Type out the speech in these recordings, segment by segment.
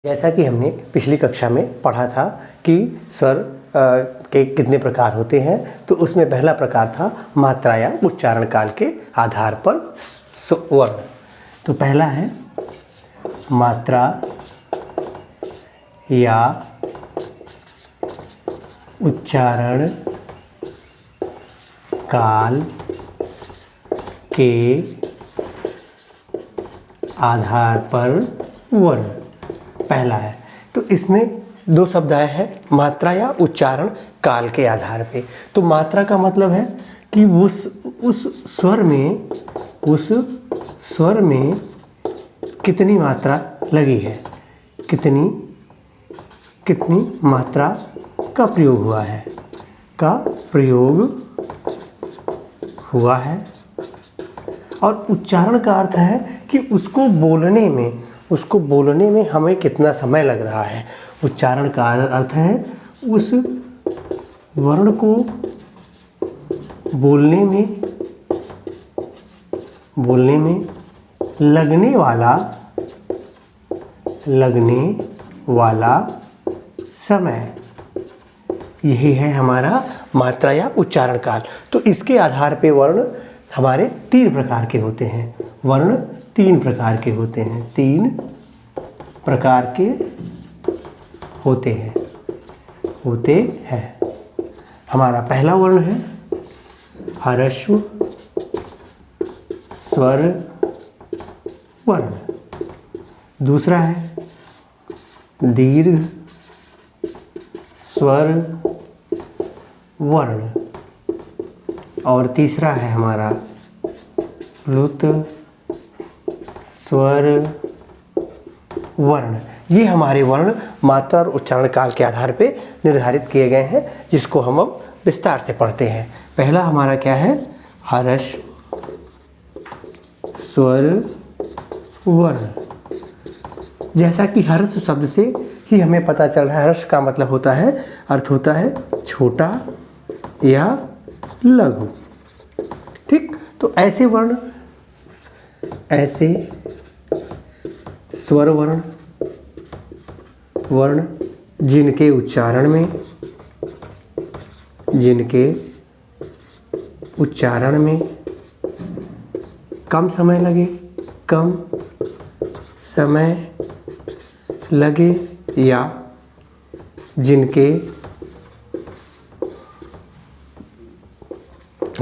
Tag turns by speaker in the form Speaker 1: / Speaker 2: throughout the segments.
Speaker 1: जैसा कि हमने पिछली कक्षा में पढ़ा था कि स्वर के कितने प्रकार होते हैं, तो उसमें पहला प्रकार था मात्रा या उच्चारण काल के आधार पर वर्ण। तो पहला है मात्रा या उच्चारण काल के आधार पर वर्ण पहला है। तो इसमें दो शब्द आए हैं, मात्रा या उच्चारण काल के आधार पे। तो मात्रा का मतलब है कि उस स्वर में कितनी मात्रा लगी है, कितनी मात्रा का प्रयोग हुआ है। और उच्चारण का अर्थ है कि उसको बोलने में हमें कितना समय लग रहा है। उच्चारण का अर्थ है उस वर्ण को बोलने में लगने वाला समय, यही है हमारा मात्रा या उच्चारण काल। तो इसके आधार पे वर्ण हमारे तीन प्रकार के होते हैं। वर्ण तीन प्रकार के होते हैं। हमारा पहला वर्ण है ह्रस्व स्वर वर्ण, दूसरा है दीर्घ स्वर वर्ण, और तीसरा है हमारा प्लुत स्वर वर्ण। ये हमारे वर्ण मात्रा और उच्चारण काल के आधार पे निर्धारित किए गए हैं, जिसको हम अब विस्तार से पढ़ते हैं। पहला हमारा क्या है, ह्रस्व स्वर वर्ण। जैसा कि ह्रस्व शब्द से ही हमें पता चल रहा है, ह्रस्व का मतलब होता है, अर्थ होता है छोटा या लघु। ठीक, तो ऐसे स्वर वर्ण जिनके उच्चारण में कम समय लगे या जिनके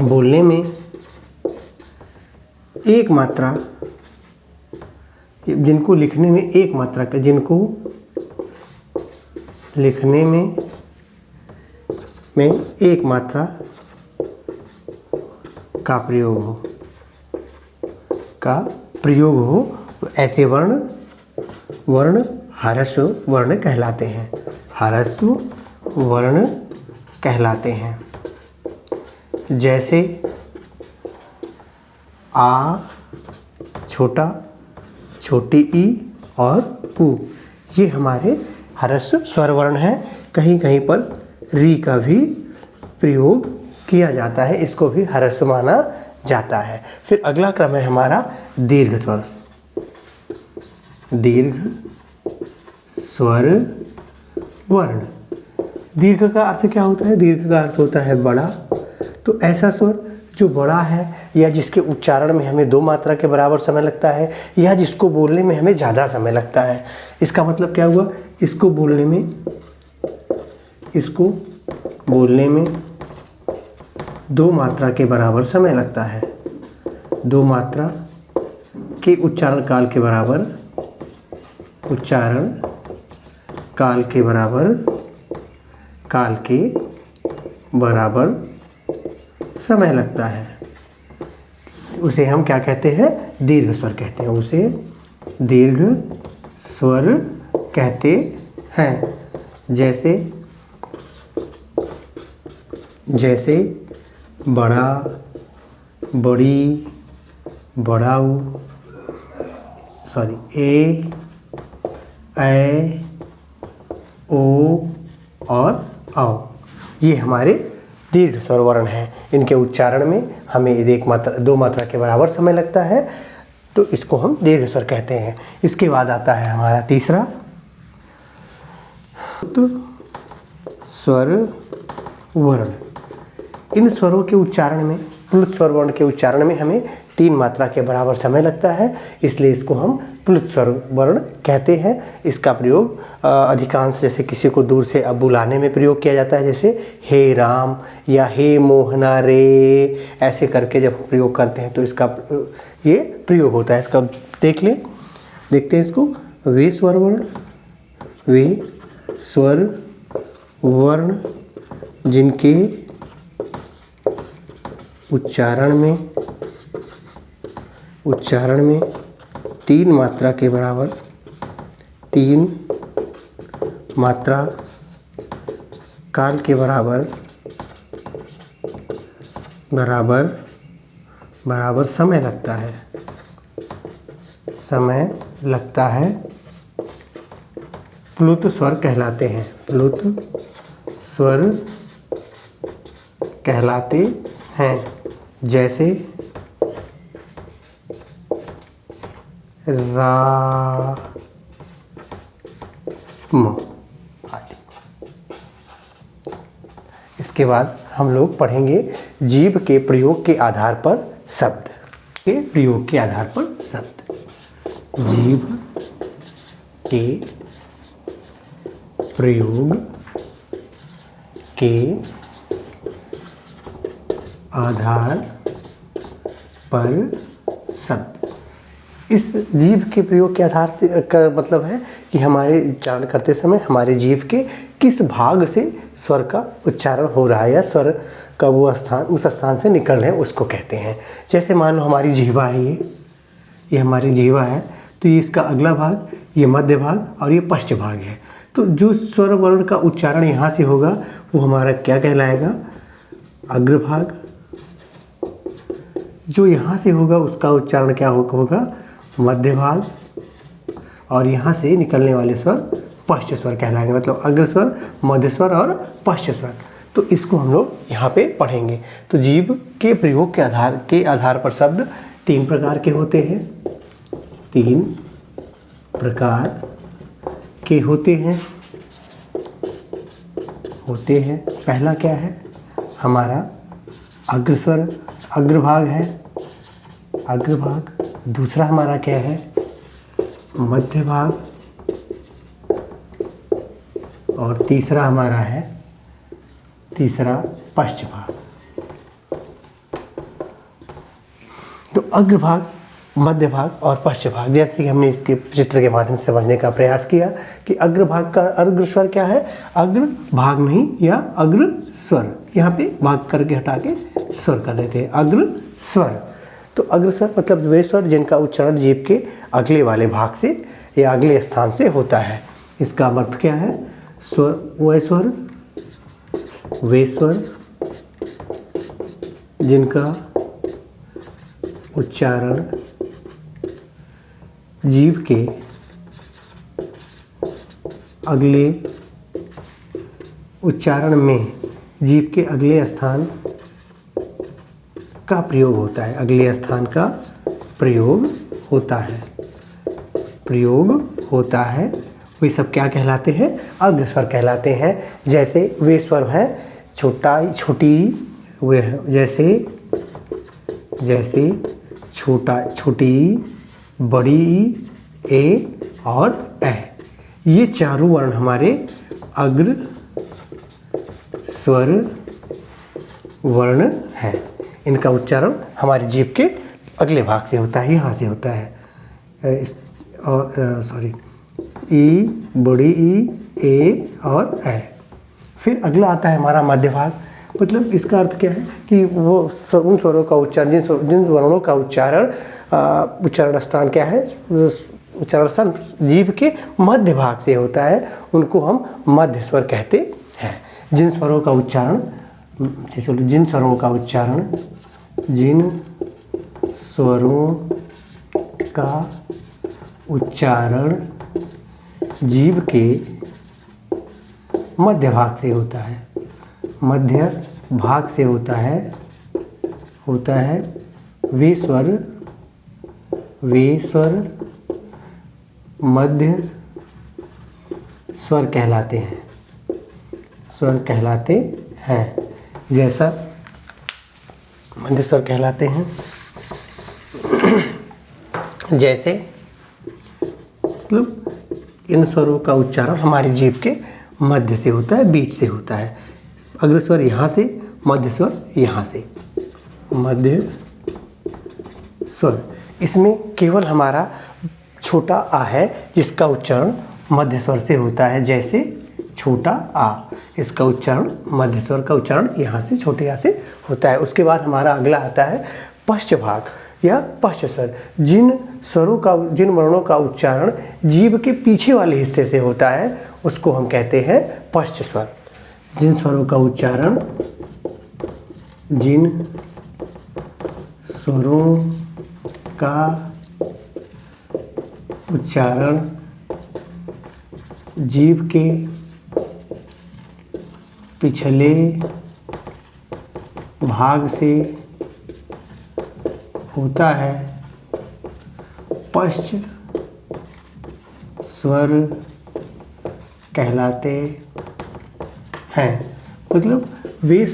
Speaker 1: बोलने में एक मात्रा, जिनको लिखने में एक मात्रा का प्रयोग हो, तो ऐसे वर्ण ह्रस्व वर्ण कहलाते हैं। जैसे आ छोटा, छोटी ई और उ, ये हमारे ह्रस्व स्वर वर्ण हैं। कहीं कहीं पर री का भी प्रयोग किया जाता है, इसको भी ह्रस्व माना जाता है। फिर अगला क्रम है हमारा दीर्घ स्वर वर्ण। दीर्घ का अर्थ क्या होता है, दीर्घ का अर्थ होता है बड़ा। तो ऐसा स्वर जो बड़ा है या जिसके उच्चारण में हमें दो मात्रा के बराबर समय लगता है, या जिसको बोलने में हमें ज़्यादा समय लगता है। इसका मतलब क्या हुआ, इसको बोलने में दो मात्रा के बराबर समय लगता है। दो मात्रा के उच्चारण काल के बराबर समय लगता है। उसे हम क्या कहते हैं, दीर्घ स्वर कहते हैं। उसे दीर्घ स्वर कहते हैं। जैसे बड़ा, बड़ी, बड़ाऊ, ए, ऐ, ओ और औ, ये हमारे दीर्घ स्वर वर्ण हैं। इनके उच्चारण में हमें दो मात्रा के बराबर समय लगता है, तो इसको हम दीर्घ स्वर कहते हैं। इसके बाद आता है हमारा तीसरा स्वर वर्ण। इन स्वरों के उच्चारण में, प्लुत स्वर वर्ण के उच्चारण में हमें 3 मात्रा के बराबर समय लगता है, इसलिए इसको हम प्लुत स्वर वर्ण कहते हैं। इसका प्रयोग अधिकांश जैसे किसी को दूर से अब बुलाने में प्रयोग किया जाता है, जैसे हे राम या हे मोहना रे, ऐसे करके जब हम प्रयोग करते हैं तो इसका ये प्रयोग होता है। इसका देखते हैं इसको। वे स्वर वर्ण जिनके उच्चारण में 3 मात्रा के बराबर, 3 मात्रा काल के बराबर समय लगता है, प्लुत स्वर कहलाते हैं। प्लुत स्वर कहलाते हैं, जैसे राम आदि। इसके बाद हम लोग पढ़ेंगे जीभ के प्रयोग के आधार पर शब्द। जीभ के प्रयोग के आधार पर शब्द। इस जीभ के प्रयोग के आधार से का मतलब है कि हमारे उच्चारण करते समय हमारे जीभ के किस भाग से स्वर का उच्चारण हो रहा है या स्वर का वो स्थान उस स्थान से निकल रहे हैं, उसको कहते हैं। जैसे मान लो हमारी जीवा है, ये हमारी जीवा है, तो ये इसका अगला भाग, ये मध्य भाग और ये पश्च भाग है। तो जो स्वर वर्ण का उच्चारण यहाँ से होगा वो हमारा क्या कहलाएगा? अग्रभाग। जो यहाँ से होगा उसका उच्चारण क्या होगा? मध्य भाग। और यहाँ से निकलने वाले स्वर पश्च स्वर कहलाएंगे, मतलब अग्र स्वर, मध्य स्वर और पश्च स्वर। तो इसको हम लोग यहाँ पे पढ़ेंगे। तो जीभ के प्रयोग के आधार पर शब्द 3 प्रकार के होते हैं। 3 प्रकार के होते हैं। पहला क्या है? हमारा अग्रस्वर, अग्रभाग है, अग्रभाग। दूसरा हमारा क्या है? मध्य भाग। और तीसरा हमारा है, पश्च भाग। तो अग्रभाग, मध्य भाग और पश्च भाग, जैसे कि हमने इसके चित्र के माध्यम से समझने का प्रयास किया कि अग्रभाग का अग्र स्वर क्या है? अग्र भाग नहीं, या अग्र स्वर। यहाँ पे भाग करके हटा के स्वर कर लेते हैं, अग्र स्वर। तो अग्र स्वर मतलब वे स्वर जिनका उच्चारण जीभ के अगले वाले भाग से या अगले स्थान से होता है। इसका अर्थ क्या है? स्वर, वे स्वर जिनका उच्चारण जीभ के अगले उच्चारण में जीभ के अगले स्थान का प्रयोग होता है, अगले स्थान का प्रयोग होता है। वे सब क्या कहलाते हैं? अग्र स्वर कहलाते हैं। जैसे वे स्वर हैं छोटी, वे जैसे छोटी, बड़ी, ए और ए। ये चारों वर्ण हमारे अग्र स्वर वर्ण हैं। इनका उच्चारण हमारी जीभ के अगले भाग से होता है, यहाँ से होता है। ई, बड़ी ई, ए और ए। फिर अगला आता है हमारा मध्य भाग। मतलब इसका अर्थ क्या है कि वो उन स्वरों का उच्चारण, जिन वर्णों का उच्चारण स्थान क्या है? उच्चारण स्थान जीभ के मध्य भाग से होता है, उनको हम मध्य स्वर कहते हैं। जिन स्वरों का उच्चारण जीभ के मध्य भाग से होता है, वे स्वर मध्य स्वर कहलाते हैं। स्वर कहलाते हैं। जैसा मध्य स्वर कहलाते हैं, जैसे मतलब इन स्वरों का उच्चारण हमारी जीभ के मध्य से होता है, बीच से होता है। अग्र स्वर यहाँ से, मध्य स्वर यहाँ से। मध्य स्वर, इसमें केवल हमारा छोटा आ है जिसका उच्चारण मध्य स्वर से होता है। जैसे छोटा आ, इसका उच्चारण मध्य स्वर का उच्चारण यहाँ से छोटे आ से होता है। उसके बाद हमारा अगला आता है पश्च भाग या पश्च स्वर। जिन वर्णों का उच्चारण जीभ के पीछे वाले हिस्से से होता है उसको हम कहते हैं पश्च स्वर। जिन स्वरों का उच्चारण जीभ के पिछले भाग से होता है, पश्च स्वर कहलाते हैं। मतलब वे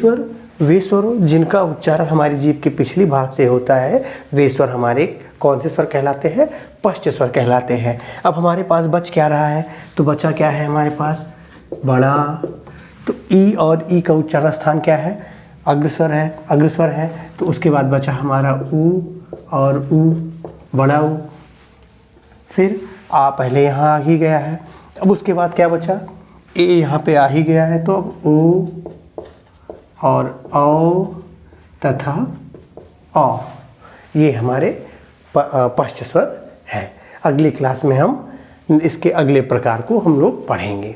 Speaker 1: स्वरों जिनका उच्चारण हमारी जीभ के पिछले भाग से होता है, वे स्वर हमारे कौन से स्वर कहलाते हैं? पश्च स्वर कहलाते हैं। अब हमारे पास बच क्या रहा है? तो बचा क्या है हमारे पास? बड़ा। तो ई और ई का उच्चारण स्थान क्या है? अग्रस्वर है। तो उसके बाद बचा हमारा ऊ और ऊ, बड़ा ऊ। फिर आ पहले यहाँ आ ही गया है। अब उसके बाद क्या बचा? ए यहाँ पे आ ही गया है, तो अब ओ और औ तथा औ, ये हमारे पश्च स्वर हैं। अगली क्लास में हम इसके अगले प्रकार को हम लोग पढ़ेंगे।